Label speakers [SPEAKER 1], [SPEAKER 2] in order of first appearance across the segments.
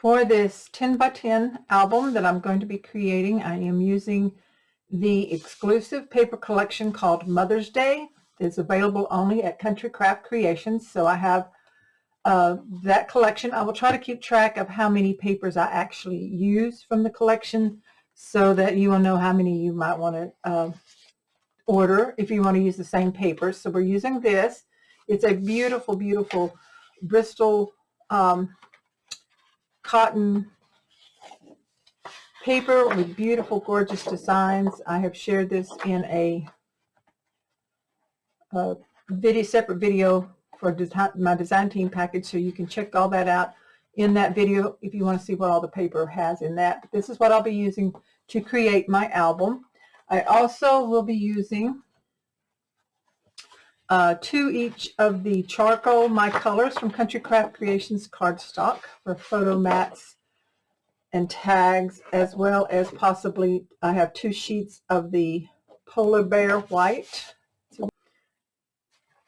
[SPEAKER 1] For this 10 by 10 album that I'm going to be creating, I am using the exclusive paper collection called Mother's Day. It's available only at Country Craft Creations. So I have that collection. I will try to keep track of how many papers I actually use from the collection so that you will know how many you might want to order if you want to use the same papers. So we're using this. It's a beautiful, beautiful Bristol cotton paper with beautiful, gorgeous designs. I have shared this in a separate video for my design team package, so you can check all that out in that video if you want to see what all the paper has in that. But this is what I'll be using to create my album. I also will be using 2 each of the charcoal My Colors from Country Craft Creations cardstock for photo mats and tags, as well as possibly I have 2 sheets of the Polar Bear white.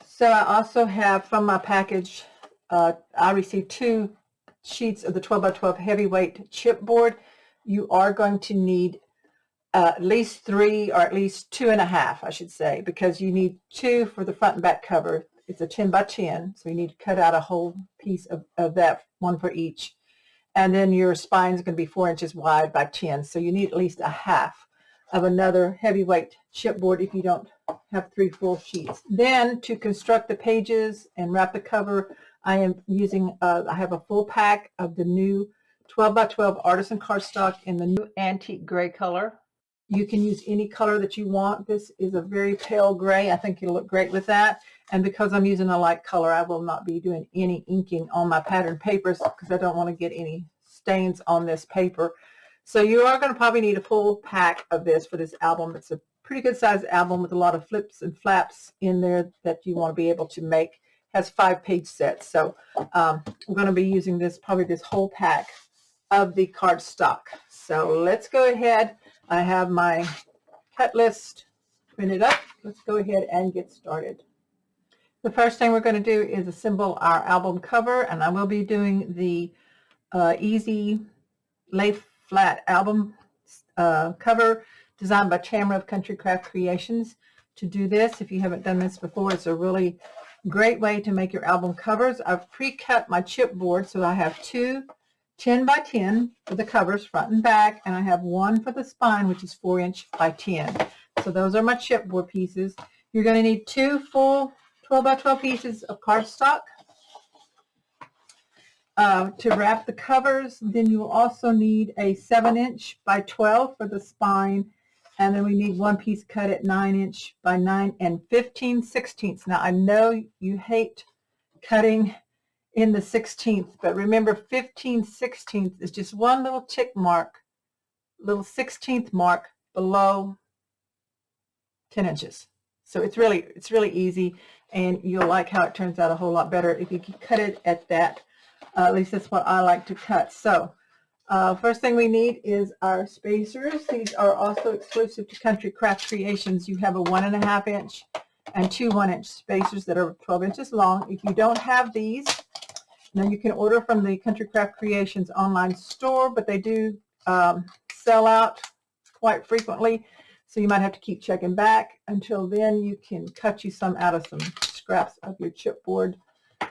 [SPEAKER 1] So I also have from my package, I received 2 sheets of the 12 by 12 heavyweight chipboard. You are going to need at least 3 or at least 2.5, I should say, because you need 2 for the front and back cover. It's a 10 by 10, so you need to cut out a whole piece of that, 1 for each. And then your spine is going to be 4 inches wide by 10, so you need at least a half of another heavyweight chipboard if you don't have 3 full sheets. Then to construct the pages and wrap the cover, I am using, I have a full pack of the new 12 by 12 artisan cardstock in the new antique gray color. You can use any color that you want. This is a very pale gray. I think it'll look great with that. And because I'm using a light color, I will not be doing any inking on my pattern papers because I don't want to get any stains on this paper. So you are going to probably need a full pack of this for this album. It's a pretty good sized album with a lot of flips and flaps in there that you want to be able to make. It has 5 page sets. So I'm going to be using this, probably this whole pack of the cardstock. So let's go ahead. I have my cut list printed up. Let's go ahead and get started. The first thing we're going to do is assemble our album cover, and I will be doing the Easy Lay Flat album cover designed by Tamara of Country Craft Creations. To do this, if you haven't done this before, it's a really great way to make your album covers. I've pre-cut my chipboard, so I have 2 10 by 10 for the covers front and back, and I have 1 for the spine, which is 4 inch by 10. So those are my chipboard pieces. You're going to need 2 full 12 by 12 pieces of cardstock to wrap the covers. Then you will also need a 7 inch by 12 for the spine, and then we need 1 piece cut at 9 inch by 9 and 15/16. Now I know you hate cutting in the 16th, but remember 15/16 is just one little tick mark, little 16th mark below 10 inches. So it's really easy, and you'll like how it turns out a whole lot better if you can cut it at that. At least that's what I like to cut. So first thing we need is our spacers. These are also exclusive to Country Craft Creations. You have a 1.5 inch and 2 1-inch spacers that are 12 inches long. If you don't have these, now you can order from the Country Craft Creations online store, but they do sell out quite frequently, so you might have to keep checking back. Until then, you can cut you some out of some scraps of your chipboard.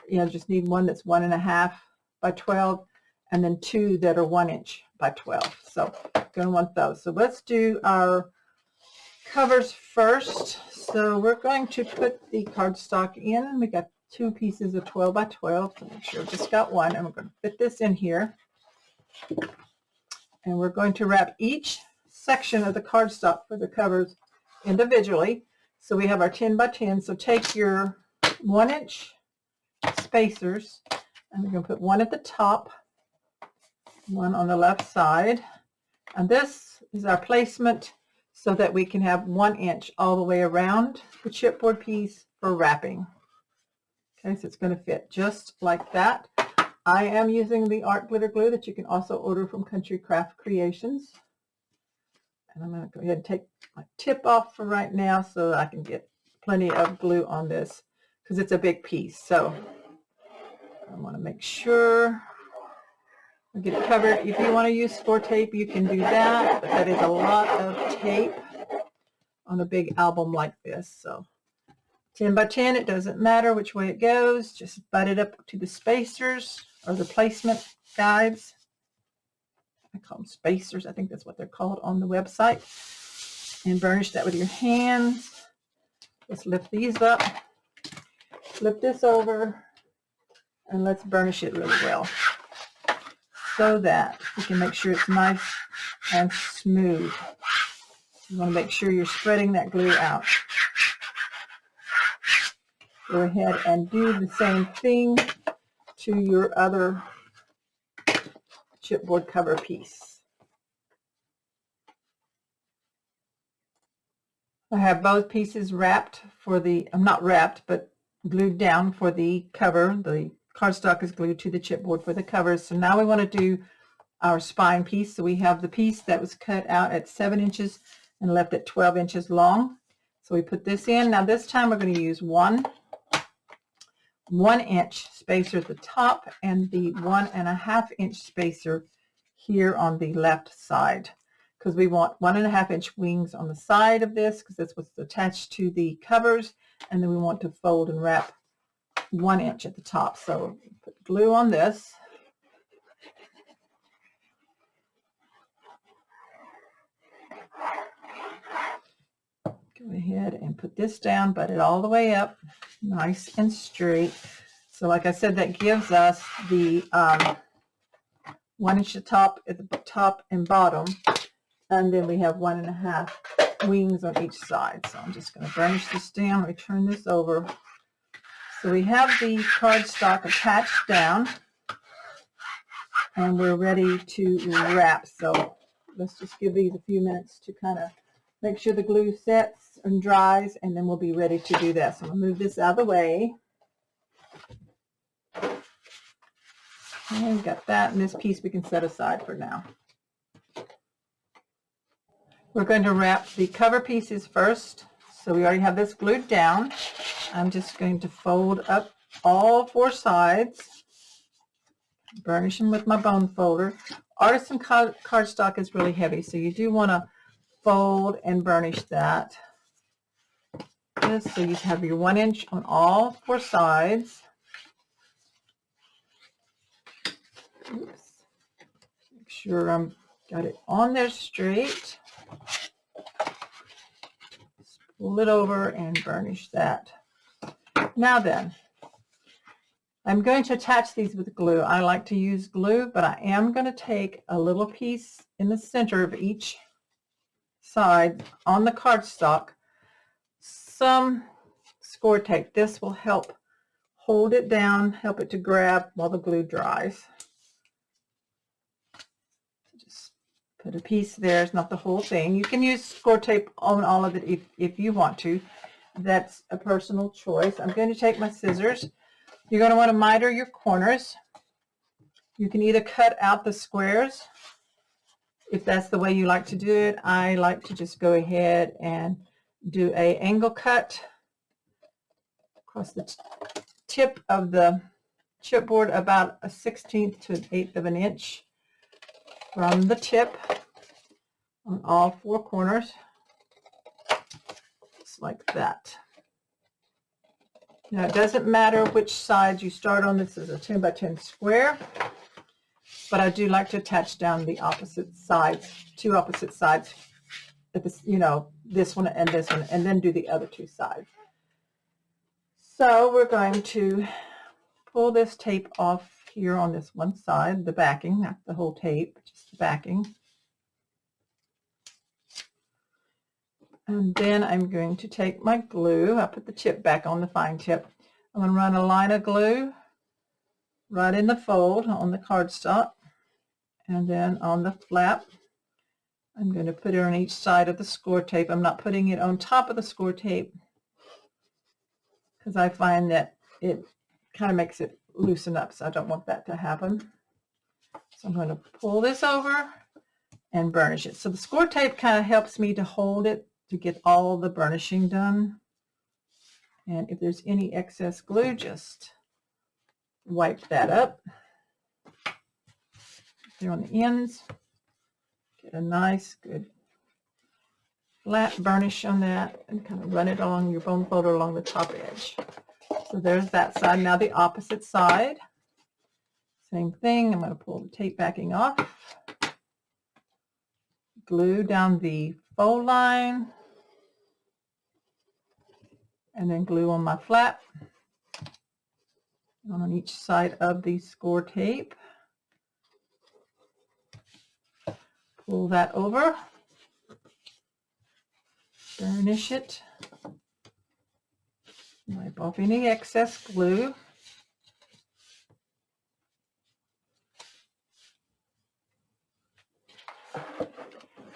[SPEAKER 1] You know, just need one that's 1.5 by 12, and then 2 that are 1 inch by 12. So you're going to want those. So let's do our covers first. So we're going to put the cardstock in. We got 2 pieces of 12 by 12, so make sure I've just got 1, and we're going to fit this in here. And we're going to wrap each section of the cardstock for the covers individually. So we have our 10 by 10. So take your 1 inch spacers, and we're going to put 1 at the top, 1 on the left side. And this is our placement so that we can have 1 inch all the way around the chipboard piece for wrapping. Okay, so it's going to fit just like that. I am using the art glitter glue that you can also order from Country Craft Creations. And I'm going to go ahead and take my tip off for right now so that I can get plenty of glue on this because it's a big piece. So I want to make sure Get it covered. If you want to use score tape, you can do that, but that is a lot of tape on a big album like this. So 10 by 10, it doesn't matter which way it goes. Just butt it up to the spacers or the placement guides. I call them spacers. I think that's what they're called on the website. And burnish that with your hands. Let's lift these up. Flip this over. And let's burnish it really well, so that you can make sure it's nice and smooth. You want to make sure you're spreading that glue out. Go ahead and do the same thing to your other chipboard cover piece. I have both pieces wrapped for the, not wrapped, but glued down for the cover. The cardstock is glued to the chipboard for the covers. So now we want to do our spine piece. So we have the piece that was cut out at 7 inches and left at 12 inches long. So we put this in. Now this time we're going to use 1 inch spacer at the top and the 1.5 inch spacer here on the left side, because we want 1.5 inch wings on the side of this, because that's what's attached to the covers, and then we want to fold and wrap 1 inch at the top. So put glue on this. Go ahead and put this down, butt it all the way up, nice and straight. So like I said, that gives us the 1 inch at the top and bottom, and then we have 1.5 wings on each side. So I'm just going to burnish this down. Let me turn this over. So we have the cardstock attached down, and we're ready to wrap. So let's just give these a few minutes to kind of make sure the glue sets and dries, and then we'll be ready to do that. So I'm going to move this out of the way. And got that, and this piece we can set aside for now. We're going to wrap the cover pieces first. So we already have this glued down. I'm just going to fold up all 4 sides, burnish them with my bone folder. Artisan cardstock is really heavy, so you do want to fold and burnish that. So you have your 1 inch on all 4 sides. Oops. Make sure I'm got it on there straight. Pull it over and burnish that. Now then, I'm going to attach these with glue. I like to use glue, but I am going to take a little piece in the center of each side on the cardstock, some score tape. This will help hold it down, help it to grab while the glue dries. Just put a piece there. It's not the whole thing. You can use score tape on all of it if you want to. That's a personal choice. I'm going to take my scissors. You're going to want to miter your corners. You can either cut out the squares if that's the way you like to do it. I like to just go ahead and do an angle cut across the tip of the chipboard, about a 1/16 to 1/8 of an inch from the tip on all 4 corners, just like that. Now it doesn't matter which side you start on. This is a 10 by 10 square, but I do like to attach down the opposite sides, 2 opposite sides, at this, this one, and then do the other 2 sides. So we're going to pull this tape off here on this one side, the backing, not the whole tape, just the backing. And then I'm going to take my glue. I put the tip back on the fine tip. I'm going to run a line of glue right in the fold on the cardstock, and then on the flap. I'm going to put it on each side of the score tape. I'm not putting it on top of the score tape because I find that it kind of makes it loosen up, so I don't want that to happen. So I'm going to pull this over and burnish it. So the score tape kind of helps me to hold it to get all the burnishing done. And if there's any excess glue, just wipe that up. there on the ends. Get a nice, good flat burnish on that and kind of run it along your bone folder along the top edge. So there's that side. Now the opposite side. Same thing. I'm going to pull the tape backing off. Glue down the fold line. And then glue on my flap on each side of the score tape. Pull that over. Burnish it. Wipe off any excess glue.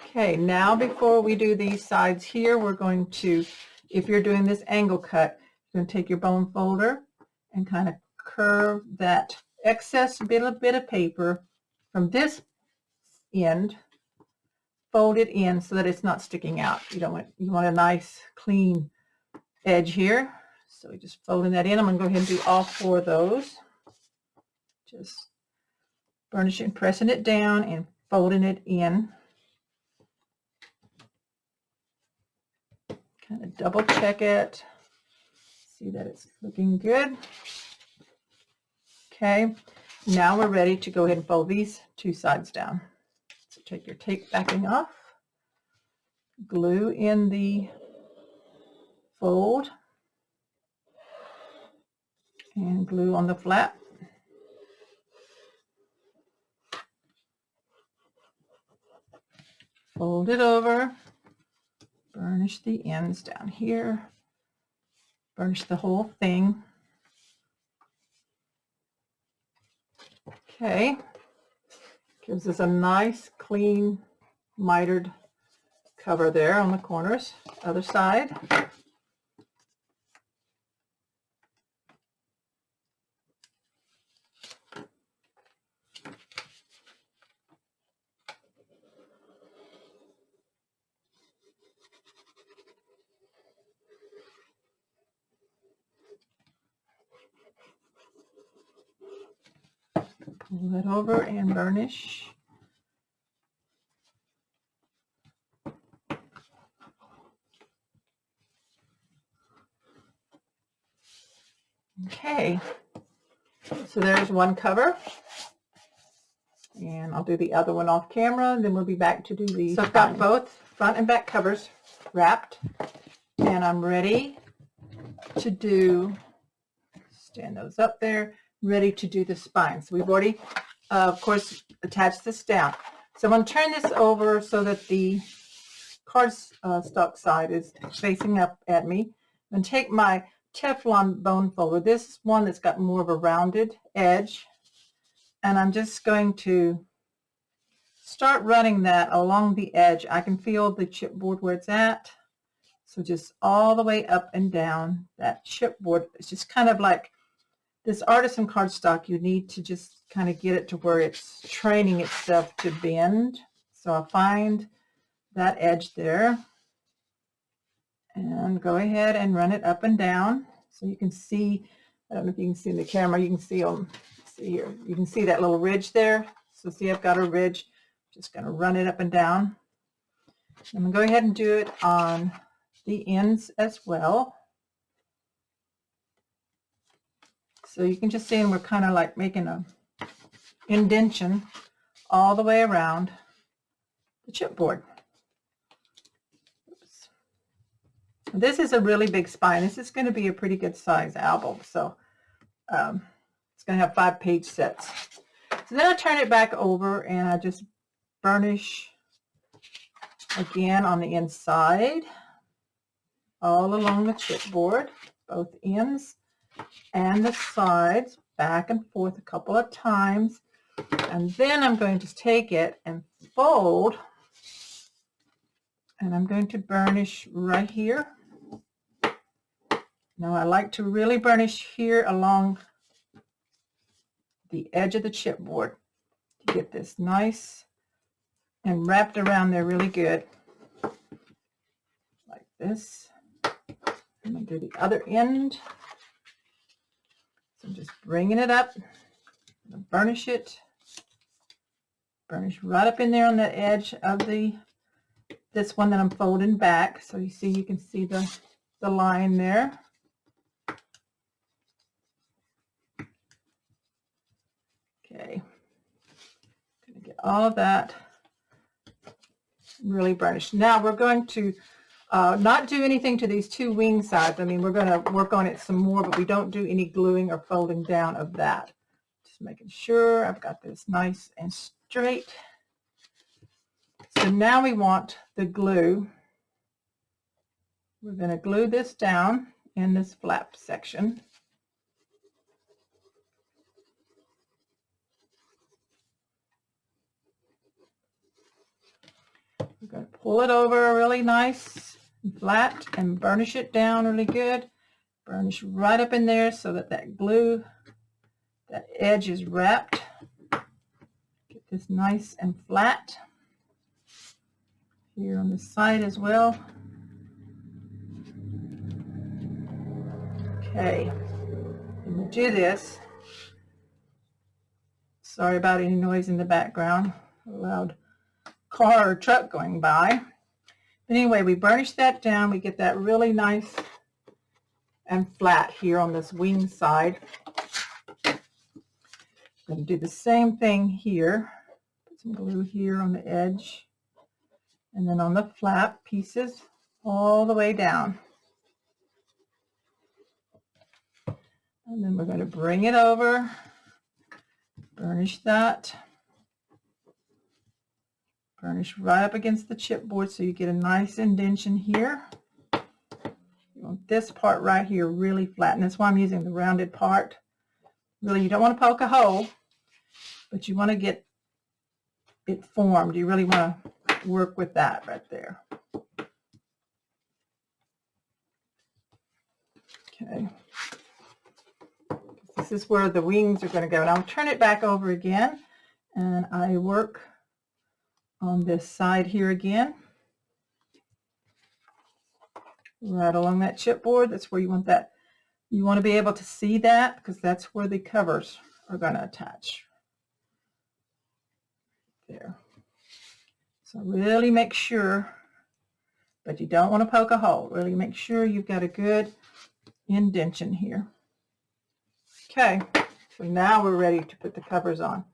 [SPEAKER 1] Okay, now before we do these sides here, we're going to, if you're doing this angle cut, you're going to take your bone folder and kind of curve that excess bit of paper from this end, fold it in so that it's not sticking out. You want a nice clean edge here. So we're just folding that in. I'm going to go ahead and do all 4 of those. Just burnishing, pressing it down and folding it in. Kind of double check it. See that it's looking good. Okay, now we're ready to go ahead and fold these 2 sides down. So take your tape backing off, glue in the fold, and glue on the flap. Fold it over, burnish the ends down here, burnish the whole thing. Okay, gives us a nice clean mitered cover there on the corners. Other side. Pull it over and burnish. Okay, so there's one cover, and I'll do the other one off camera, and then we'll be back to do these. So I've got both front and back covers wrapped, and I'm ready to do, stand those up there, ready to do the spine. So we've already, of course, attached this down. So I'm going to turn this over so that the cardstock side is facing up at me. I'm going to take my Teflon bone folder. This is one that's got more of a rounded edge, and I'm just going to start running that along the edge. I can feel the chipboard where it's at, so just all the way up and down that chipboard. It's just kind of like this artisan cardstock. You need to just kind of get it to where it's training itself to bend. So I'll find that edge there and go ahead and run it up and down. So you can see, I don't know if you can see in the camera, you can see them, see here, you can see that little ridge there. So see, I've got a ridge, just going to run it up and down. I'm going to go ahead and do it on the ends as well. So you can just see, and we're kind of like making a indentation all the way around the chipboard. This is a really big spine. This is going to be a pretty good size album. So it's going to have 5-page sets. So then I turn it back over and I just burnish again on the inside, all along the chipboard, both ends and the sides, back and forth a couple of times. And then I'm going to take it and fold, and I'm going to burnish right here. Now I like to really burnish here along the edge of the chipboard to get this nice and wrapped around there really good, like this. I'm going to do the other end. So I'm just bringing it up, I'm going to burnish it Burnish right up in there on the edge of this one that I'm folding back. So you can see the line there. Okay. Gonna get all of that really burnished. Now we're going to not do anything to these two wing sides. I mean, we're going to work on it some more, but we don't do any gluing or folding down of that. Just making sure I've got this nice and straight. So now we want the glue. We're going to glue this down in this flap section. We're going to pull it over really nice and flat and burnish it down really good. Burnish right up in there so that that glue, that edge is wrapped. Get this nice and flat. Here on the side as well. Okay, when we do this, sorry about any noise in the background, a loud car or truck going by. But anyway, we burnish that down. We get that really nice and flat here on this wing side. I'm going to do the same thing here. Put some glue here on the edge and then on the flap pieces all the way down. And then we're going to bring it over, burnish that. Burnish right up against the chipboard so you get a nice indentation here. You want this part right here really flat, and that's why I'm using the rounded part. Really, you don't want to poke a hole, but you want to get it formed. You really want to work with that right there. Okay. This is where the wings are going to go. And I'll turn it back over again, and I work on this side here again. Right along that chipboard. That's where you want that. You want to be able to see that because that's where the covers are going to attach. There. So really make sure, but you don't want to poke a hole. Really make sure you've got a good indentation here. Okay, so now we're ready to put the covers on.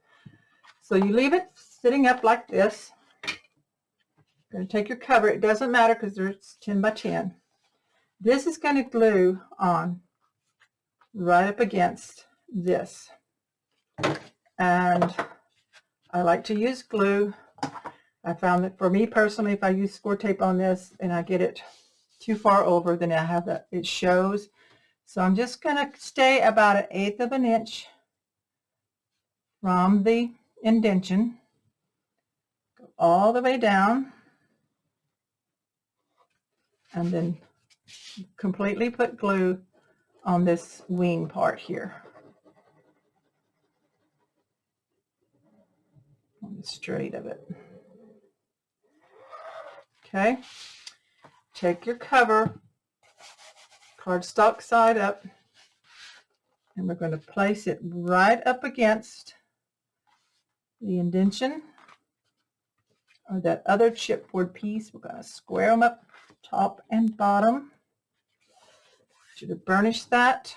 [SPEAKER 1] So you leave it sitting up like this. You're going to take your cover. It doesn't matter because it's 10 by 10. This is going to glue on right up against this. And I like to use glue. I found that for me personally, if I use score tape on this and I get it too far over, then I have that, it shows. So I'm just going to stay about 1/8 of an inch from the indentation. Go all the way down. And then completely put glue on this wing part here. On the straight of it. Okay. Take your cover, cardstock side up, and we're going to place it right up against the indentation or that other chipboard piece. We're going to square them up top and bottom. Should have burnished that.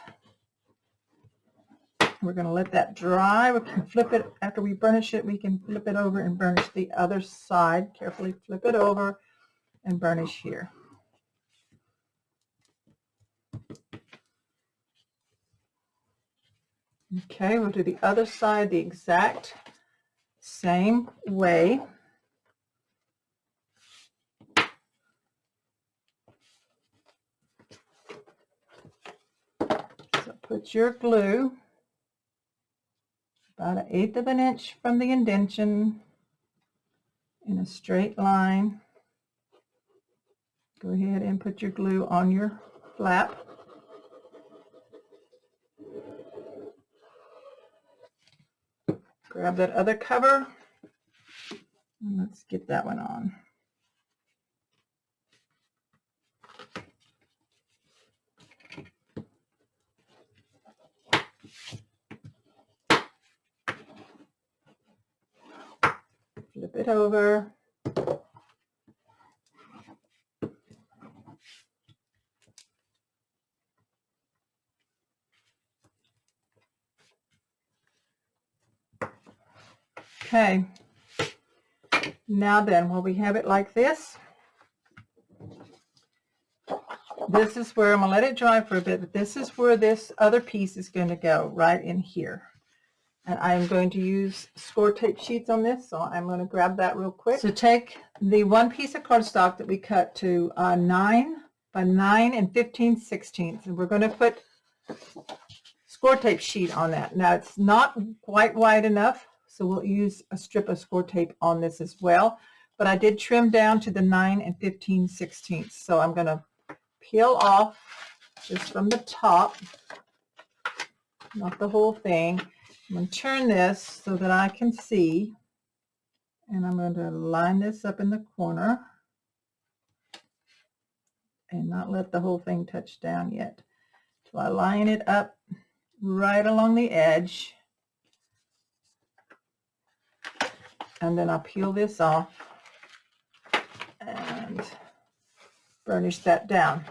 [SPEAKER 1] We're going to let that dry. We can flip it after we burnish it. We can flip it over and burnish the other side. Carefully flip it over and burnish here. Okay, we'll do the other side the exact same way. So put your glue about 1/8 of an inch from the indentation in a straight line. Go ahead and put your glue on your flap. Grab that other cover and let's get that one on. it over. Okay, now then, while we have it like this, this is where I'm going to let it dry for a bit, but this is where this other piece is going to go, right in here. And I'm going to use score tape sheets on this, so I'm going to grab that real quick. So take the one piece of cardstock that we cut to 9 by 9 and 15/16, and we're going to put score tape sheet on that. Now it's not quite wide enough, so we'll use a strip of score tape on this as well. But I did trim down to the 9 and 15/16. So I'm going to peel off just from the top, not the whole thing. I'm going to turn this so that I can see, and I'm going to line this up in the corner and not let the whole thing touch down yet. So I line it up right along the edge, and then I'll peel this off and burnish that down.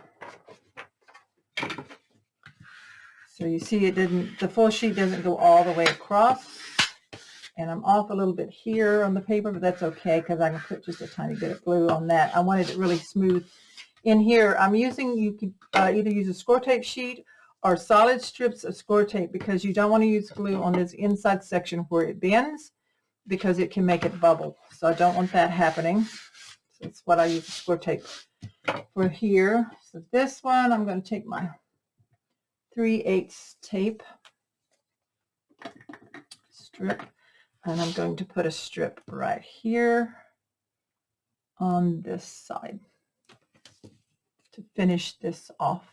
[SPEAKER 1] So you see it didn't, the full sheet doesn't go all the way across, and I'm off a little bit here on the paper, but that's okay because I can put just a tiny bit of glue on that. I wanted it really smooth. In here, I'm using, you could either use a score tape sheet or solid strips of score tape, because you don't want to use glue on this inside section where it bends, because it can make it bubble. So I don't want that happening. So that's what I use the score tape for here. So this one, I'm going to take my 3/8 tape strip, and I'm going to put a strip right here on this side to finish this off.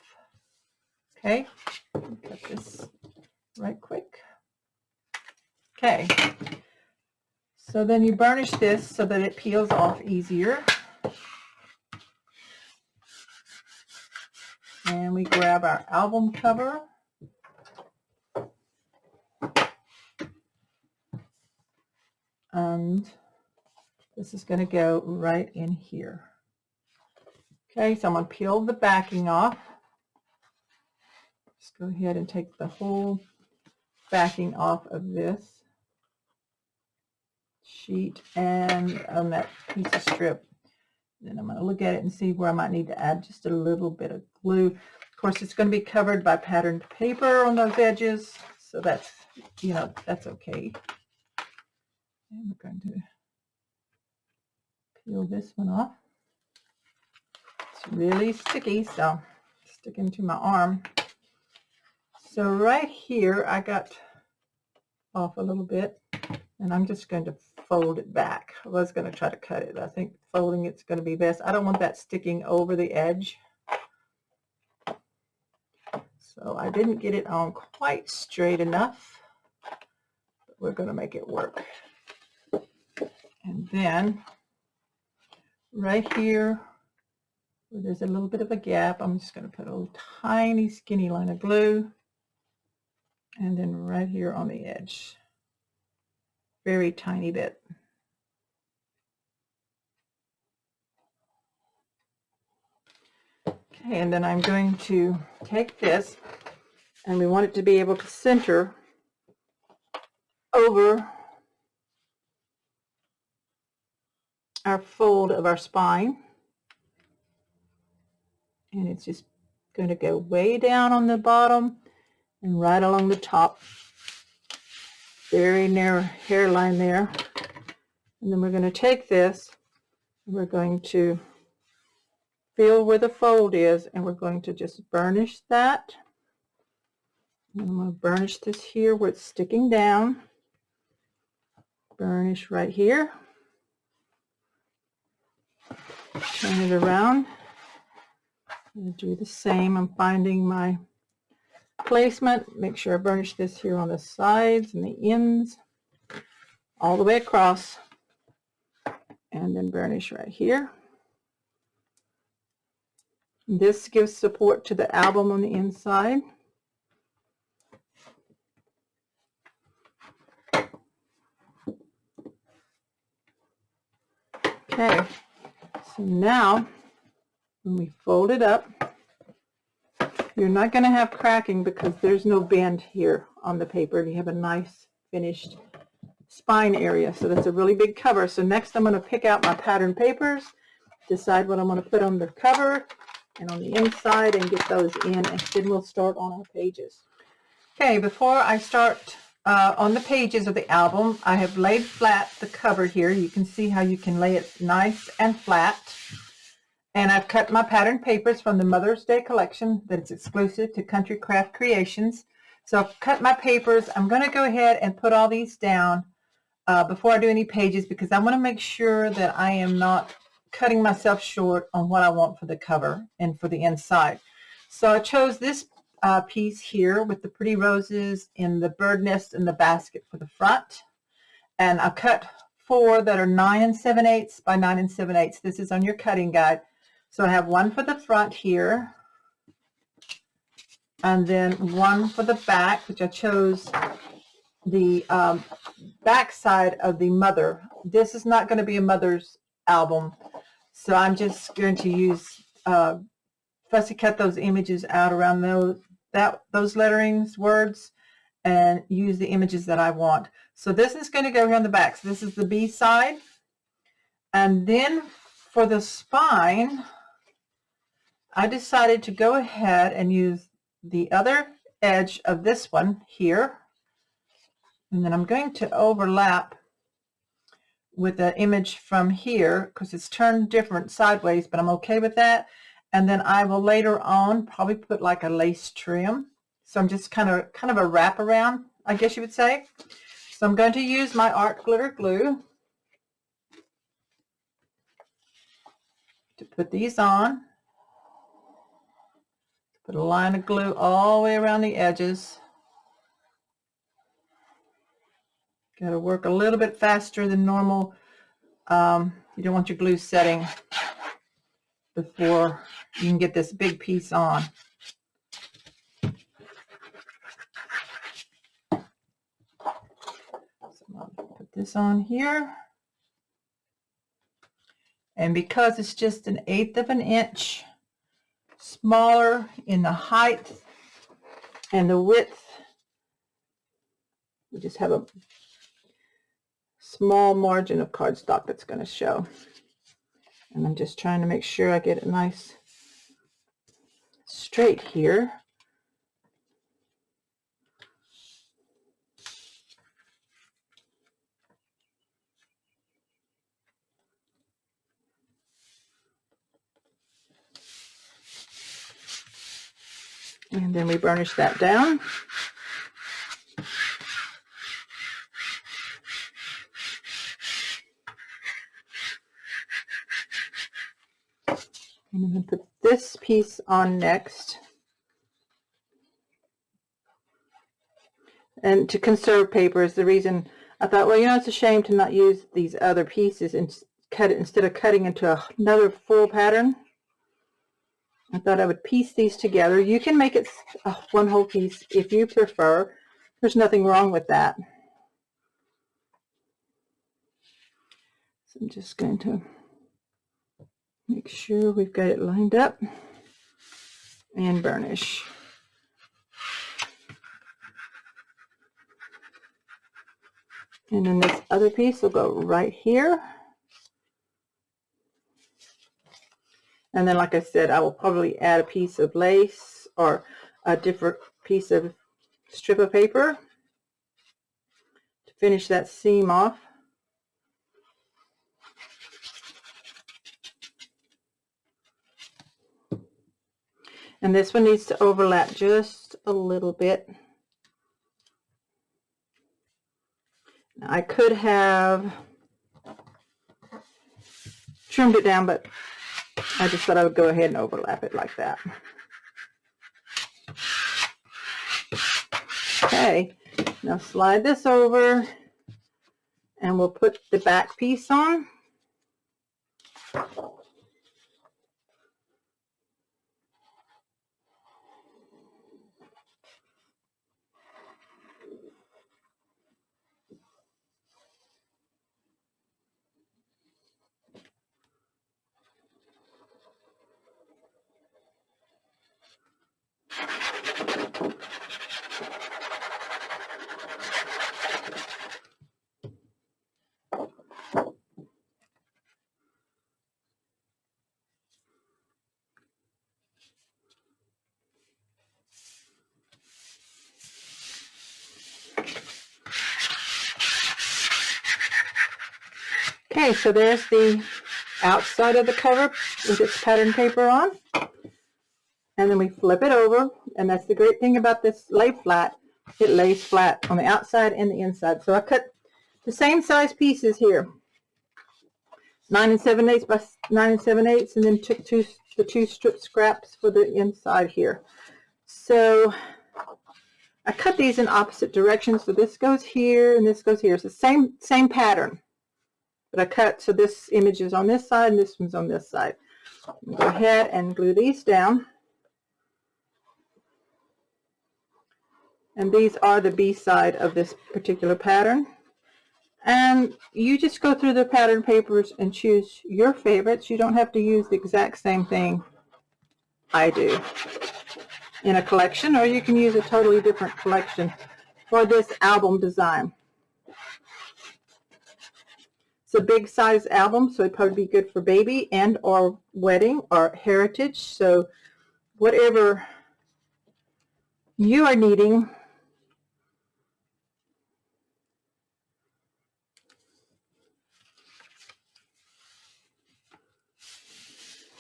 [SPEAKER 1] Okay, cut this right quick. Okay, so then you burnish this so that it peels off easier. And we grab our album cover. And this is going to go right in here. Okay, so I'm going to peel the backing off. Just go ahead and take the whole backing off of this sheet and on that piece of strip. Then I'm going to look at it and see where I might need to add just a little bit of glue. Of course, it's going to be covered by patterned paper on those edges, so that's, you know, that's okay. And we're going to peel this one off. It's really sticky, so it's sticking to my arm. So right here, I got off a little bit, and I'm just going to fold it back. I was going to try to cut it. I think folding it's going to be best. I don't want that sticking over the edge. So I didn't get it on quite straight enough, but we're going to make it work. And then right here, where there's a little bit of a gap, I'm just going to put a little tiny skinny line of glue. And then right here on the edge, very tiny bit. Okay, and then I'm going to take this, and we want it to be able to center over our fold of our spine. And it's just going to go way down on the bottom and right along the top. Very narrow hairline there. And then we're going to take this, and we're going to feel where the fold is, and we're going to just burnish that. And I'm going to burnish this here where it's sticking down. Burnish right here. Turn it around. And do the same. I'm finding my placement. Make sure I burnish this here on the sides and the ends, all the way across, and then burnish right here. This gives support to the album on the inside. Okay, so now when we fold it up, you're not going to have cracking because there's no bend here on the paper. You have a nice finished spine area, so that's a really big cover. So next I'm going to pick out my pattern papers, decide what I'm going to put on the cover and on the inside, and get those in, and then we'll start on our pages. Okay, before I start on the pages of the album, I have laid flat the cover here. You can see how you can lay it nice and flat. And I've cut my pattern papers from the Mother's Day collection that's exclusive to Country Craft Creations. So I've cut my papers. I'm going to go ahead and put all these down before I do any pages, because I want to make sure that I am not cutting myself short on what I want for the cover and for the inside. So I chose this piece here with the pretty roses in the bird nest and the basket for the front. And I cut 4 that are 9 7/8 by 9 7/8. This is on your cutting guide. So I have one for the front here, and then one for the back, which I chose the back side of the mother. This is not going to be a mother's album, so I'm just going to use fussy cut those images out around those letterings, words, and use the images that I want. So this is going to go here on the back. So this is the B side, and then for the spine, I decided to go ahead and use the other edge of this one here, and then I'm going to overlap with the image from here because it's turned different sideways, but I'm okay with that. And then I will later on probably put like a lace trim. So I'm just kind of a wraparound, I guess you would say. So I'm going to use my art glitter glue to put these on. Put a line of glue all the way around the edges. Got to work a little bit faster than normal. You don't want your glue setting before you can get this big piece on. So I'm going to put this on here. And because it's just 1/8 of an inch smaller in the height and the width, we just have a small margin of cardstock that's going to show. And I'm just trying to make sure I get it nice straight here. And then we burnish that down. And I'm going to put this piece on next. And to conserve paper is the reason I thought, well, you know, it's a shame to not use these other pieces and cut it instead of cutting into another full pattern. I thought I would piece these together. You can make it one whole piece if you prefer. There's nothing wrong with that. So I'm just going to make sure we've got it lined up and burnish. And then this other piece will go right here. And then, like I said, I will probably add a piece of lace or a different piece of strip of paper to finish that seam off. And this one needs to overlap just a little bit. Now, I could have trimmed it down, but I just thought I would go ahead and overlap it like that. Okay, now slide this over and we'll put the back piece on. Okay, so there's the outside of the cover with its pattern paper on. And then we flip it over, and that's the great thing about this lay flat. It lays flat on the outside and the inside. So I cut the same size pieces here, 9 7/8 by 9 7/8, and then took the two strip scraps for the inside here. So I cut these in opposite directions. So this goes here and this goes here. It's the same pattern. But I cut so this image is on this side and this one's on this side. Go ahead and glue these down. And these are the B side of this particular pattern. And you just go through the pattern papers and choose your favorites. You don't have to use the exact same thing I do in a collection, or you can use a totally different collection for this album design. It's a big size album, so it'd probably be good for baby and or wedding or heritage. So whatever you are needing,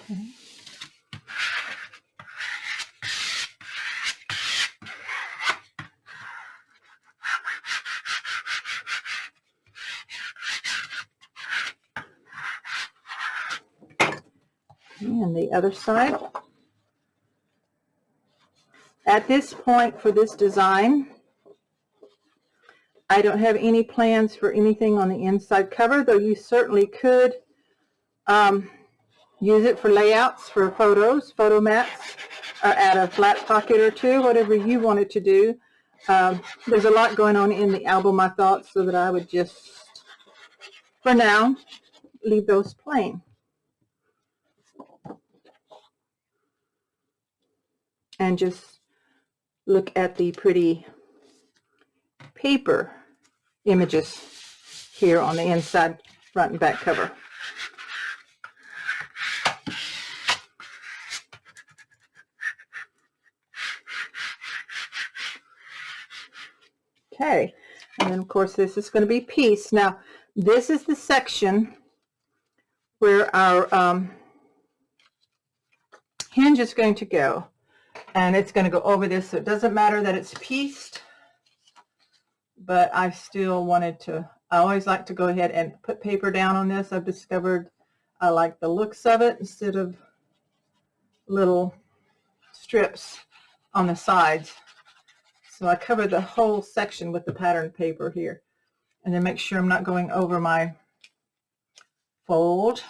[SPEAKER 1] okay. And the other side. At this point for this design, I don't have any plans for anything on the inside cover, though you certainly could use it for layouts, for photos, photo mats, or add a flat pocket or two, whatever you wanted to do. There's a lot going on in the album, I thought, so that I would just, for now, leave those plain. And just look at the pretty paper images here on the inside, front and back cover. Okay, and then of course this is going to be piece. Now this is the section where our hinge is going to go. And it's going to go over this, so it doesn't matter that it's pieced, but I still wanted to, I always like to go ahead and put paper down on this. I've discovered I like the looks of it instead of little strips on the sides. So I covered the whole section with the pattern paper here. And then make sure I'm not going over my fold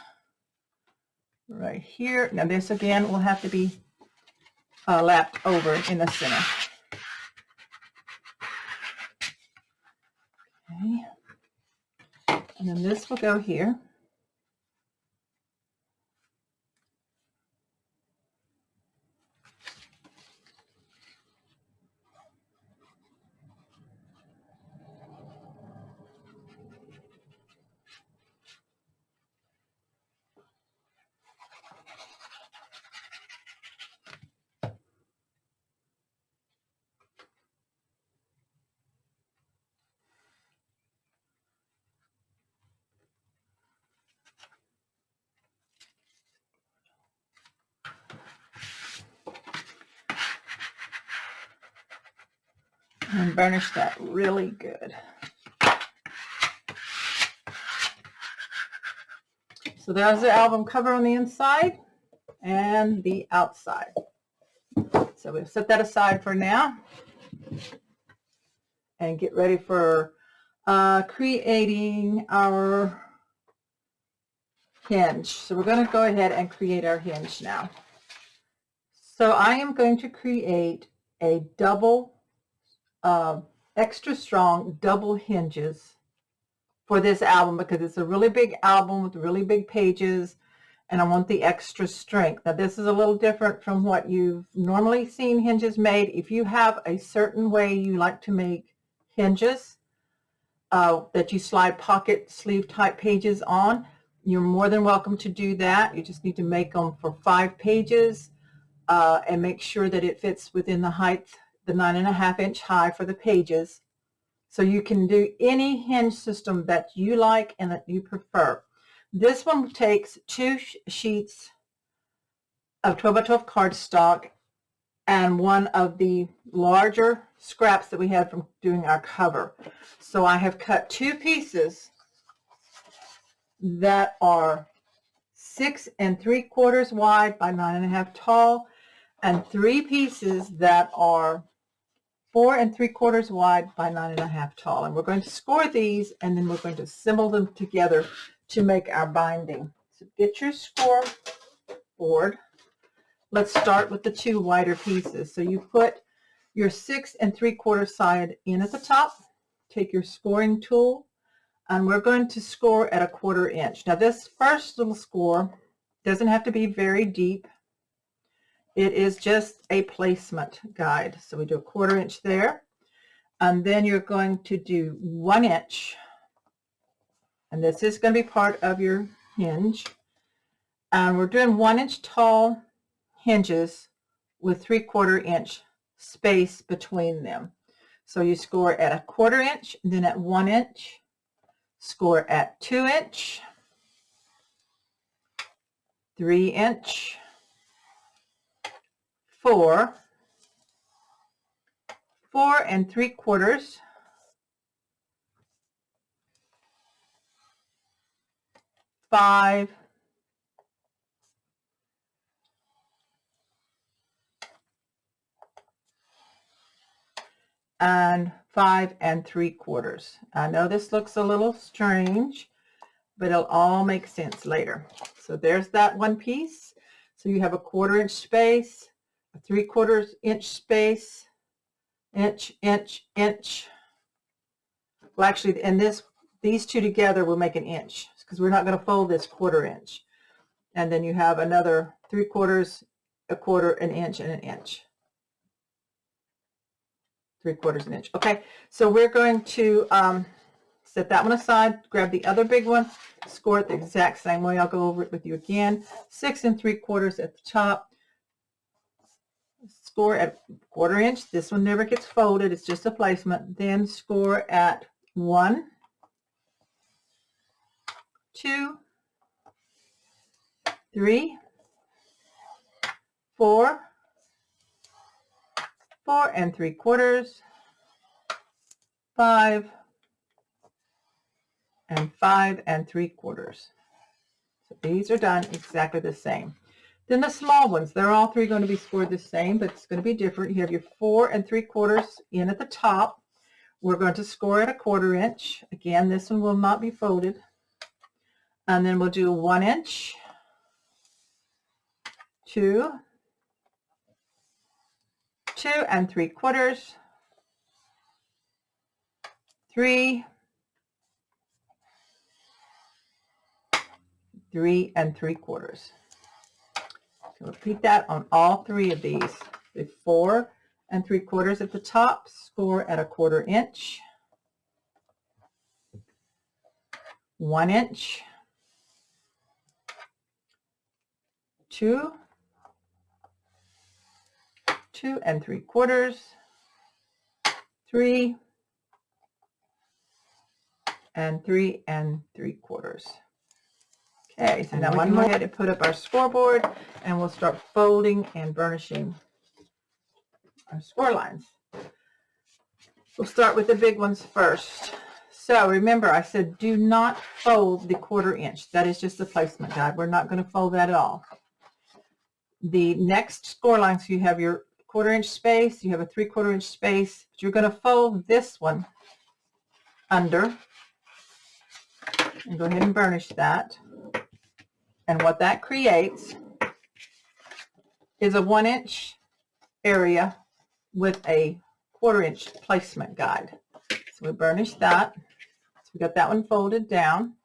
[SPEAKER 1] right here. Now this again will have to be lapped over in the center. Okay. And then this will go here. And burnish that really good. So there's the album cover on the inside and the outside. So we'll set that aside for now and get ready for creating our hinge. So we're going to go ahead and create our hinge now. So I am going to create a double extra strong double hinges for this album because it's a really big album with really big pages, and I want the extra strength. Now this is a little different from what you've normally seen hinges made. If you have a certain way you like to make hinges that you slide pocket sleeve type pages on, you're more than welcome to do that. You just need to make them for 5 pages and make sure that it fits within the height, the 9.5 inch high for the pages. So you can do any hinge system that you like and that you prefer. This one takes 2 sheets of 12 by 12 cardstock and one of the larger scraps that we had from doing our cover. So I have cut 2 pieces that are 6 3/4 wide by 9.5 tall, and 3 pieces that are 4 3/4 wide by 9.5 tall. And we're going to score these, and then we're going to assemble them together to make our binding. So get your score board. Let's start with the 2 wider pieces. So you put your 6 3/4 side in at the top. Take your scoring tool, and we're going to score at 1/4 inch. Now this first little score doesn't have to be very deep. It is just a placement guide. So we do 1/4 inch there, and then you're going to do 1 inch, and this is going to be part of your hinge. And we're doing 1 inch tall hinges with 3/4 inch space between them. So you score at 1/4 inch, then at 1 inch, score at 2 inch, 3 inch, 4, 4 3/4, 5, and 5 3/4. I know this looks a little strange, but it'll all make sense later. So there's that one piece. So you have 1/4 inch space, a 3/4 inch space, inch, inch, inch. Well, actually, and these two together will make an inch, because we're not going to fold this 1/4 inch. And then you have another 3/4, 1/4, an inch, and an inch. 3/4 inch. Okay, so we're going to set that one aside, grab the other big one, score it the exact same way. I'll go over it with you again. 6 3/4 at the top, score at 1/4 inch. This one never gets folded, it's just a placement. Then score at 1, 2, 3, 4, 4 3/4, 5, and 5 3/4. So these are done exactly the same. Then the small ones, they're all 3 going to be scored the same, but it's going to be different. You have your 4 3/4 in at the top. We're going to score at 1/4 inch. Again, this one will not be folded. And then we'll do 1 inch, 2, 2 3/4, 3, 3 3/4. So repeat that on all 3 of these. The 4 3/4 at the top, score at 1/4 inch, 1 inch, 2, 2 3/4, 3, and 3 3/4. Okay, so now we can go ahead and put up our scoreboard, and we'll start folding and burnishing our score lines. We'll start with the big ones first. So remember, I said do not fold the 1/4 inch. That is just a placement guide. We're not going to fold that at all. The next score line, so you have your 1/4 inch space, you have a 3/4 inch space, but you're going to fold this one under and go ahead and burnish that. And what that creates is a 1 inch area with a 1/4 inch placement guide. So we burnish that. So we got that one folded down.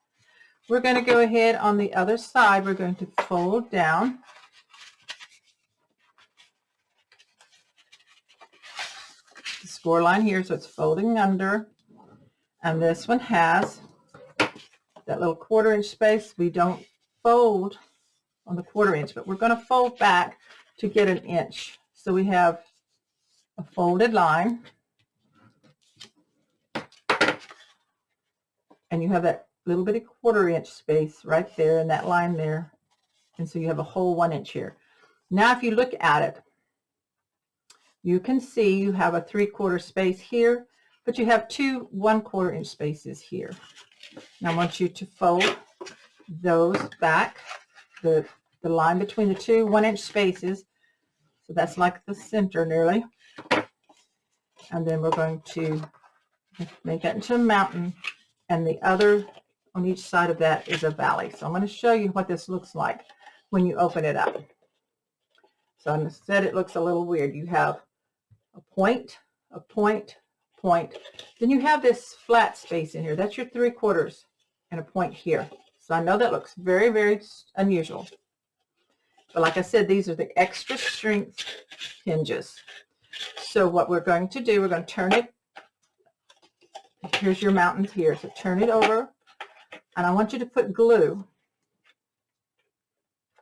[SPEAKER 1] We're going to go ahead on the other side. We're going to fold down. The score line here, so it's folding under. And this one has that little 1/4 inch space. We don't fold on the 1/4 inch, but we're going to fold back to get 1 inch. So we have a folded line. And you have that little bitty 1/4 inch space right there in that line there. And so you have a whole 1 inch here. Now if you look at it, you can see you have a 3/4 space here, but you have 2 1/4 inch spaces here. Now I want you to fold those back, the line between the 2 1 inch spaces. So that's like the center nearly. And then we're going to make that into a mountain. And the other on each side of that is a valley. So I'm going to show you what this looks like when you open it up. So instead it looks a little weird. You have a point, a point, point. Then you have this flat space in here. That's your 3/4 and a point here. So I know that looks very, very unusual. But like I said, these are the extra strength hinges. So what we're going to do, we're going to turn it. Here's your mountains here. So turn it over. And I want you to put glue.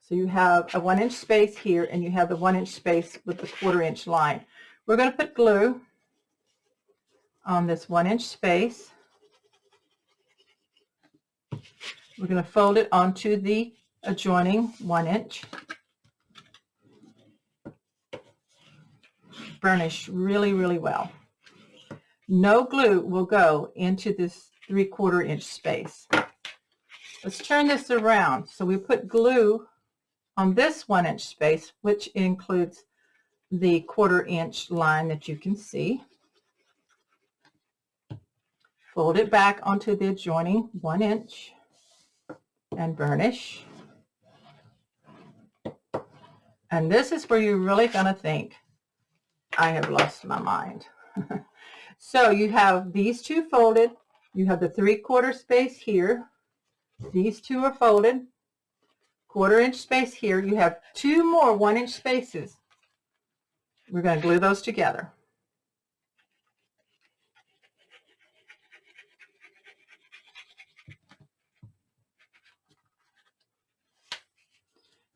[SPEAKER 1] So you have a 1 inch space here, and you have the 1 inch space with the 1/4 inch line. We're going to put glue on this 1 inch space. We're going to fold it onto the adjoining 1 inch. Burnish really, really well. No glue will go into this 3/4 inch space. Let's turn this around. So we put glue on this 1 inch space, which includes the 1/4 inch line that you can see. Fold it back onto the adjoining 1 inch and burnish. And this is where you're really going to think, I have lost my mind. So you have these 2 folded. You have the 3/4 space here. These 2 are folded. 1/4 inch space here. You have 2 more 1 inch spaces. We're going to glue those together.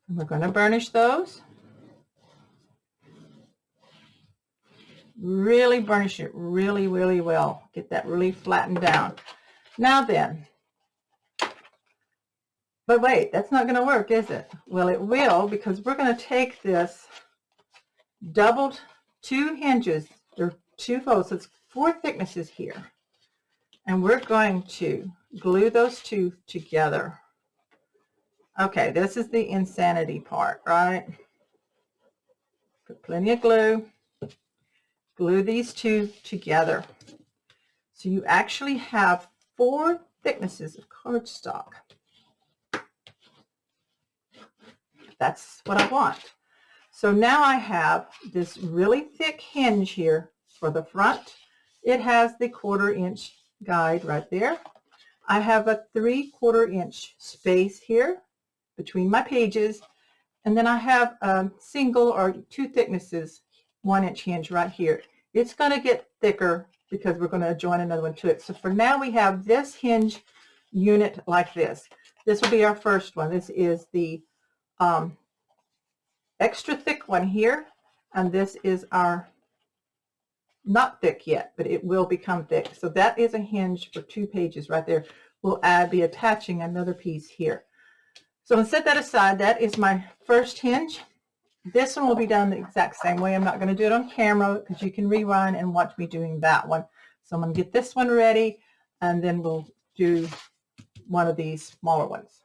[SPEAKER 1] And we're going to burnish those. Really burnish it really, really well. Get that really flattened down. Now then, but wait, that's not going to work, is it? Well, it will, because we're going to take this doubled 2 hinges, there are 2 folds, so it's 4 thicknesses here. And we're going to glue those 2 together. Okay, this is the insanity part, right? Put plenty of glue. Glue these 2 together. So you actually have 4 thicknesses of cardstock. That's what I want. So now I have this really thick hinge here for the front. It has the 1/4 inch guide right there. I have a 3/4 inch space here between my pages. And then I have a single or 2 thicknesses 1 inch hinge right here. It's going to get thicker because we're going to join another one to it. So for now we have this hinge unit like this. This will be our first one. This is the extra thick one here, and this is our not thick yet, but it will become thick. So that is a hinge for 2 pages right there. We'll be attaching another piece here. So I'm going to set that aside. That is my first hinge. This one will be done the exact same way. I'm not going to do it on camera because you can rewind and watch me doing that one. So I'm going to get this one ready, and then we'll do one of these smaller ones.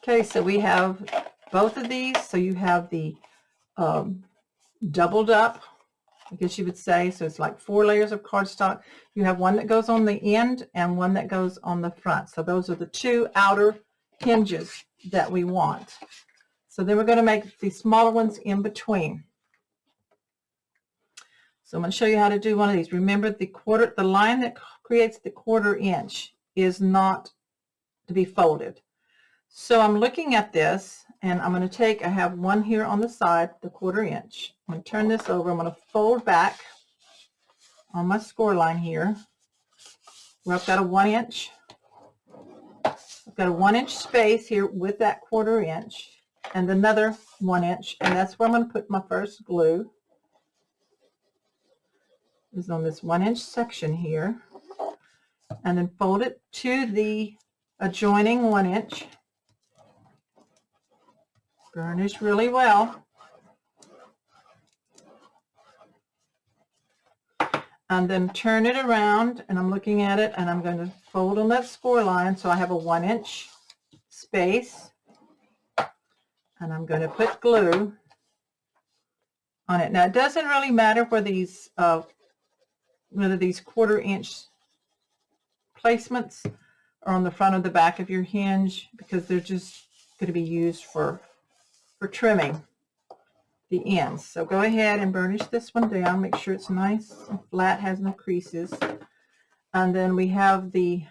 [SPEAKER 1] Okay, so we have both of these. So you have the doubled up, I guess you would say. So it's like 4 layers of cardstock. You have one that goes on the end and one that goes on the front. So those are the 2 outer hinges that we want. So then we're going to make the smaller ones in between. So I'm going to show you how to do one of these. Remember the line that creates the 1/4 inch is not to be folded. So I'm looking at this, and I'm going to take, I have one here on the side, the 1/4 inch. I'm going to turn this over. I'm going to fold back on my score line here, where I've got a 1 inch. I've got a 1 inch space here with that 1/4 inch and another 1 inch, and that's where I'm going to put my first glue, is on this 1 inch section here, and then fold it to the adjoining 1 inch. Burnish really well. And then turn it around, and I'm looking at it, and I'm going to fold on that score line so I have a 1 inch space, and I'm going to put glue on it. Now it doesn't really matter whether these 1/4 inch placements are on the front or the back of your hinge, because they're just going to be used for trimming the ends. So go ahead and burnish this one down. Make sure it's nice and flat, has no creases. And then we have the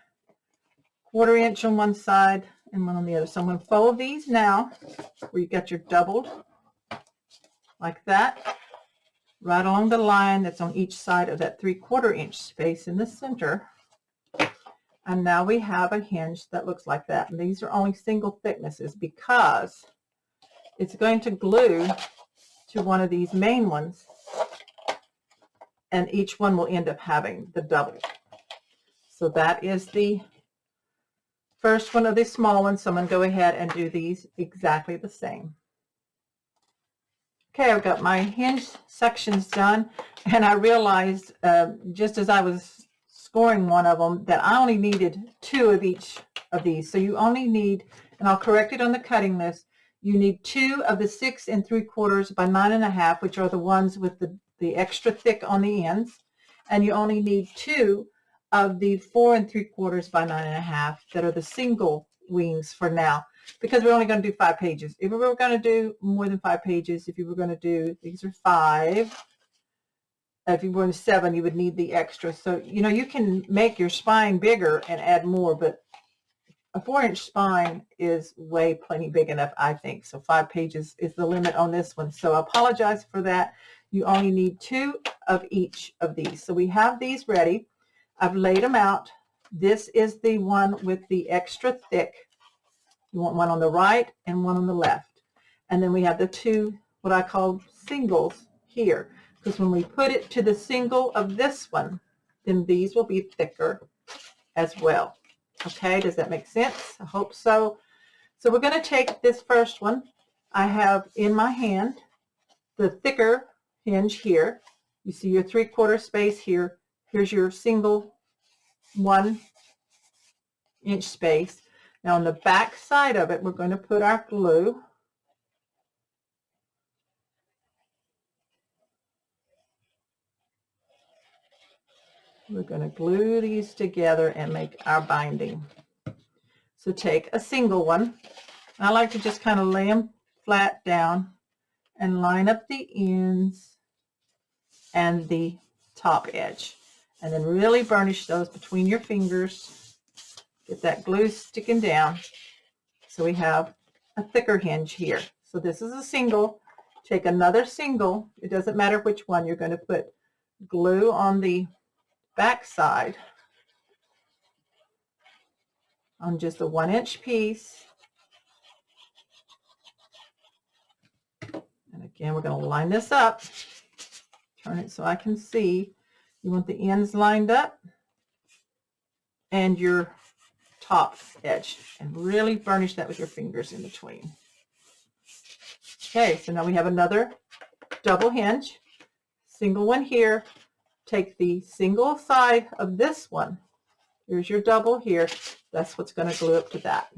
[SPEAKER 1] 1/4 inch on one side and one on the other. So I'm going to fold these now, where you got your doubled, like that, right along the line that's on each side of that 3/4 inch space in the center. And now we have a hinge that looks like that. And these are only single thicknesses because it's going to glue to one of these main ones, and each one will end up having the double. So that is the first one of the small ones. So I'm going to go ahead and do these exactly the same. Okay, I've got my hinge sections done, and I realized just as I was scoring one of them that I only needed 2 of each of these. So you only need, and I'll correct it on the cutting list, you need 2 of the 6 3/4 by 9 1/2, which are the ones with the extra thick on the ends, and you only need 2 of the 4 3/4 by 9 1/2 that are the single wings for now, because we're only going to do 5 pages. If we were going to do more than 5 pages, if you were going to do, these are 5, if you were in 7, you would need the extra. So, you know, you can make your spine bigger and add more, but a 4-inch spine is way plenty big enough, I think. So 5 pages is the limit on this one. So I apologize for that. You only need 2 of each of these. So we have these ready. I've laid them out. This is the one with the extra thick. You want one on the right and one on the left. And then we have the 2, what I call singles here, because when we put it to the single of this one, then these will be thicker as well. Okay, does that make sense? I hope so. So we're going to take this first one. I have in my hand the thicker hinge here. You see your 3/4 space here. Here's your single 1 inch space. Now on the back side of it, we're going to put our glue. We're going to glue these together and make our binding. So take a single one. I like to just kind of lay them flat down and line up the ends and the top edge. And then really burnish those between your fingers. Get that glue sticking down. So we have a thicker hinge here. So this is a single. Take another single. It doesn't matter which one. You're going to put glue on the back side on just a 1 inch piece. And again, we're going to line this up. Turn it so I can see. You want the ends lined up and your top edge, and really burnish that with your fingers in between. Okay, so now we have another double hinge, single one here. Take the single side of this one. Here's your double here. That's what's going to glue up to that.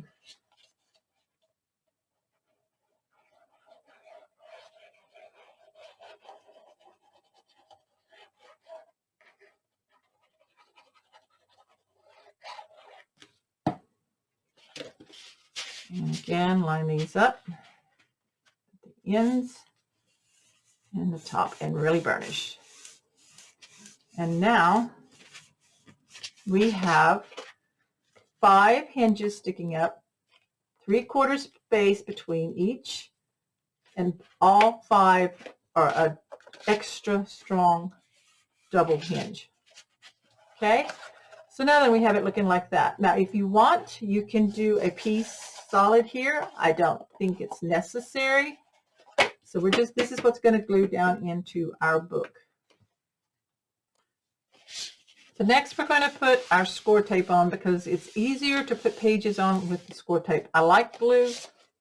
[SPEAKER 1] And again, line these up, the ends and the top, and really burnish. And now we have 5 hinges sticking up, 3/4 space between each, and all 5 are an extra strong double hinge. Okay, so now that we have it looking like that. Now if you want, you can do a piece solid here. I don't think it's necessary. So this is what's going to glue down into our book. So next we're going to put our score tape on because it's easier to put pages on with the score tape. I like glue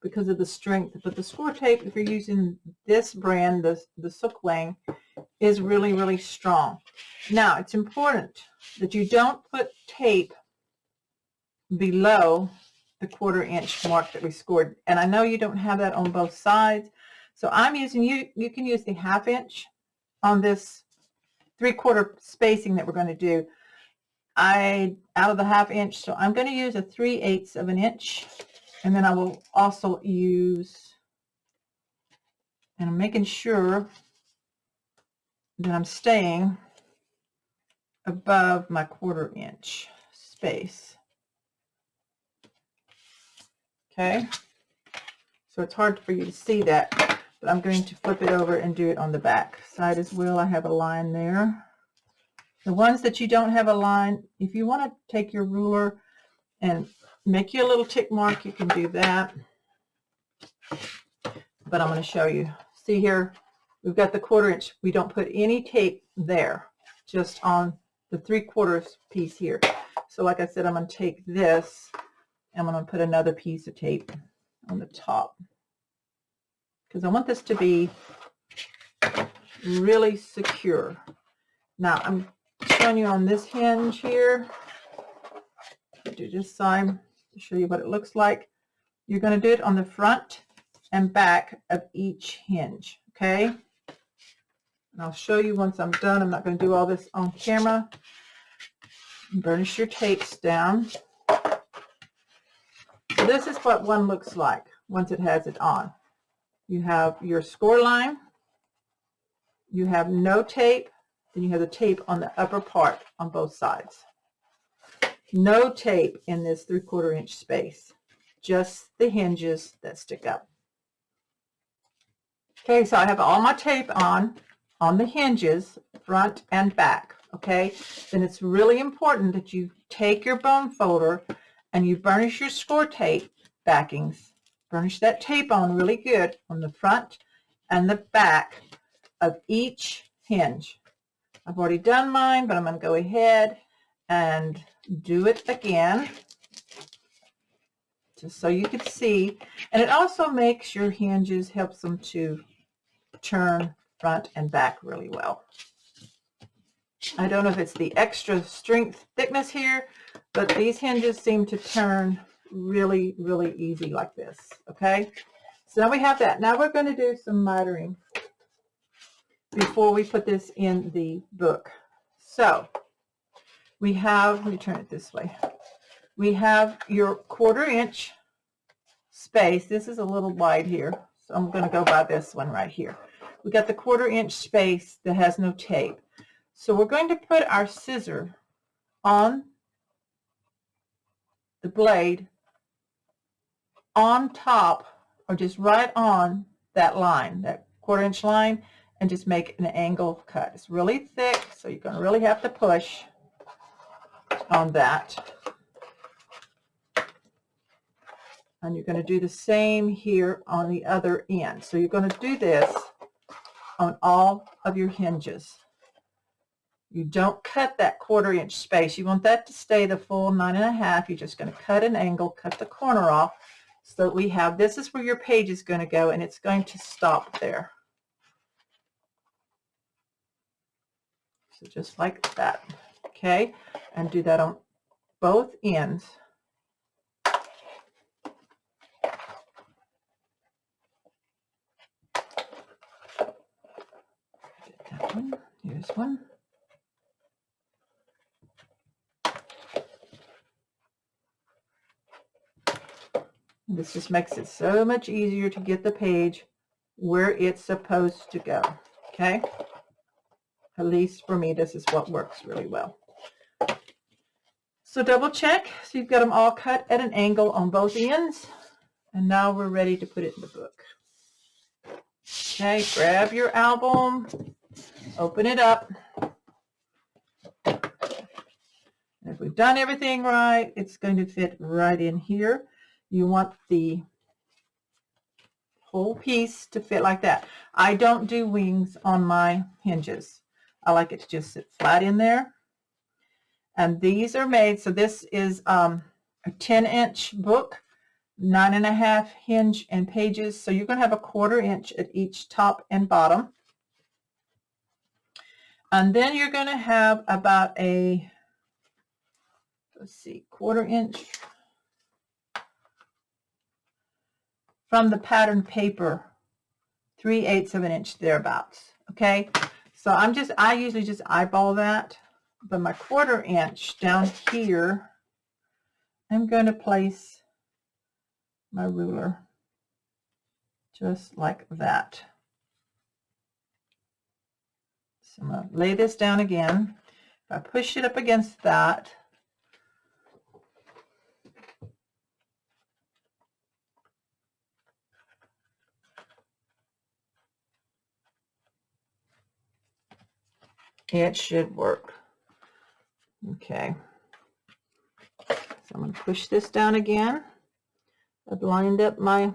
[SPEAKER 1] because of the strength, but the score tape, if you're using this brand, the Sukwang, is really, really strong. Now it's important that you don't put tape below the 1/4 inch mark that we scored. And I know you don't have that on both sides. So I'm using, you can use the 1/2 inch on this 3/4 spacing that we're going to do. Out of the 1/2 inch, so I'm going to use a 3/8 of an inch, and then I will also use, and I'm making sure that I'm staying above my 1/4 inch space. Okay, so it's hard for you to see that, but I'm going to flip it over and do it on the back side as well. I have a line there. The ones that you don't have a line, if you want to take your ruler and make you a little tick mark, you can do that. But I'm going to show you. See here, we've got the 1/4 inch. We don't put any tape there, just on the 3/4 piece here. So like I said, I'm going to take this, and I'm going to put another piece of tape on the top, because I want this to be really secure. Now I'm showing you on this hinge here. I'll do this side to show you what it looks like. You're going to do it on the front and back of each hinge, okay? And I'll show you once I'm done. I'm not going to do all this on camera. Burnish your tapes down. So this is what one looks like once it has it on. You have your score line, you have no tape, then you have the tape on the upper part on both sides. No tape in this 3/4 inch space, just the hinges that stick up. Okay, so I have all my tape on the hinges, front and back, okay? Then it's really important that you take your bone folder and you burnish your score tape backings. Burnish that tape on really good on the front and the back of each hinge. I've already done mine, but I'm going to go ahead and do it again, just so you can see. And it also makes your hinges, helps them to turn front and back really well. I don't know if it's the extra strength thickness here, but these hinges seem to turn really, really easy like this, okay? So now we have that. Now we're going to do some mitering before we put this in the book. So we have, let me turn it this way. We have your 1/4 inch space. This is a little wide here, so I'm going to go by this one right here. We got the 1/4 inch space that has no tape. So we're going to put our scissor on the blade on top, or just right on that line, that 1/4 inch line, and just make an angle cut. It's really thick, so you're going to really have to push on that. And you're going to do the same here on the other end. So you're going to do this on all of your hinges. You don't cut that 1/4 inch space. You want that to stay the full 9.5. You're just going to cut an angle, cut the corner off, so that we have, this is where your page is going to go, and it's going to stop there. So just like that, okay? And do that on both ends. That one, here's one. This just makes it so much easier to get the page where it's supposed to go, okay? At least for me, this is what works really well. So double check. So you've got them all cut at an angle on both ends. And now we're ready to put it in the book. Okay, grab your album, open it up. And if we've done everything right, it's going to fit right in here. You want the whole piece to fit like that. I don't do wings on my hinges. I like it to just sit flat in there. And these are made, so this is a 10-inch book, 9.5 hinge and pages. So you're going to have a 1/4 inch at each top and bottom. And then you're going to have about a, let's see, 1/4 inch from the pattern paper, 3/8 of an inch thereabouts. Okay, so I usually just eyeball that, but my 1/4 inch down here, I'm going to place my ruler just like that. So I'm going to lay this down again. If I push it up against that, it should work. Okay. So I'm going to push this down again. I've lined up my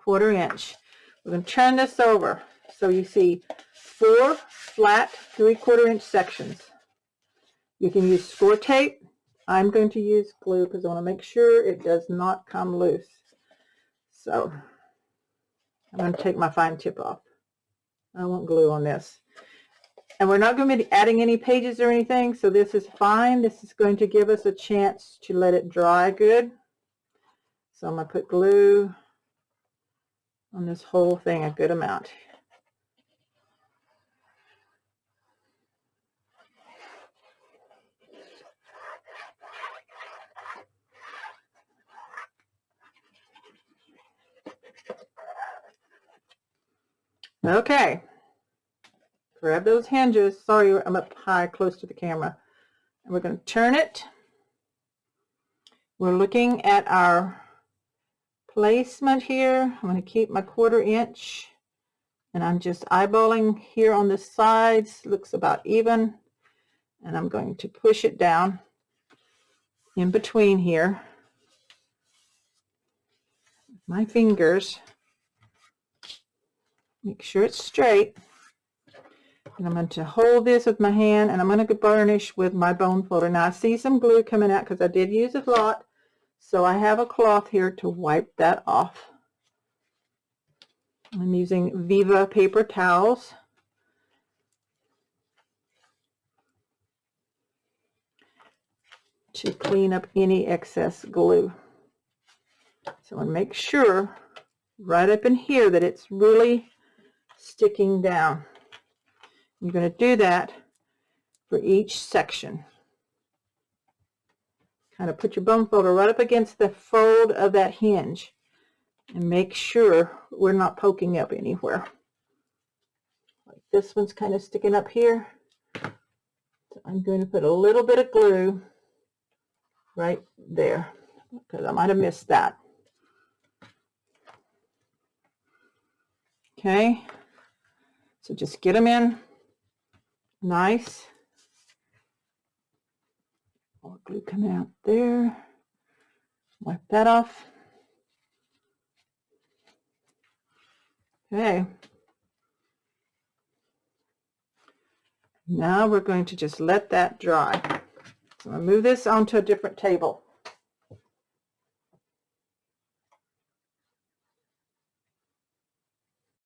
[SPEAKER 1] 1/4 inch. We're going to turn this over. So you see 4 flat 3/4 inch sections. You can use score tape. I'm going to use glue because I want to make sure it does not come loose. So I'm going to take my fine tip off. I want glue on this. And we're not going to be adding any pages or anything, so this is fine. This is going to give us a chance to let it dry good. So I'm going to put glue on this whole thing, a good amount. Okay. Grab those hinges. Sorry, I'm up high, close to the camera. And we're going to turn it. We're looking at our placement here. I'm going to keep my 1/4 inch. And I'm just eyeballing here on the sides. Looks about even. And I'm going to push it down in between here. My fingers. Make sure it's straight. And I'm going to hold this with my hand, and I'm going to burnish with my bone folder. Now I see some glue coming out because I did use a lot, so I have a cloth here to wipe that off. I'm using Viva paper towels. To clean up any excess glue. So I want to make sure right up in here that it's really sticking down. You're going to do that for each section. Kind of put your bone folder right up against the fold of that hinge and make sure we're not poking up anywhere. Like this one's kind of sticking up here. So I'm going to put a little bit of glue right there because I might have missed that. Okay, so just get them in nice. More glue coming out there. Wipe that off. Okay. Now we're going to just let that dry. So I'm going to move this onto a different table.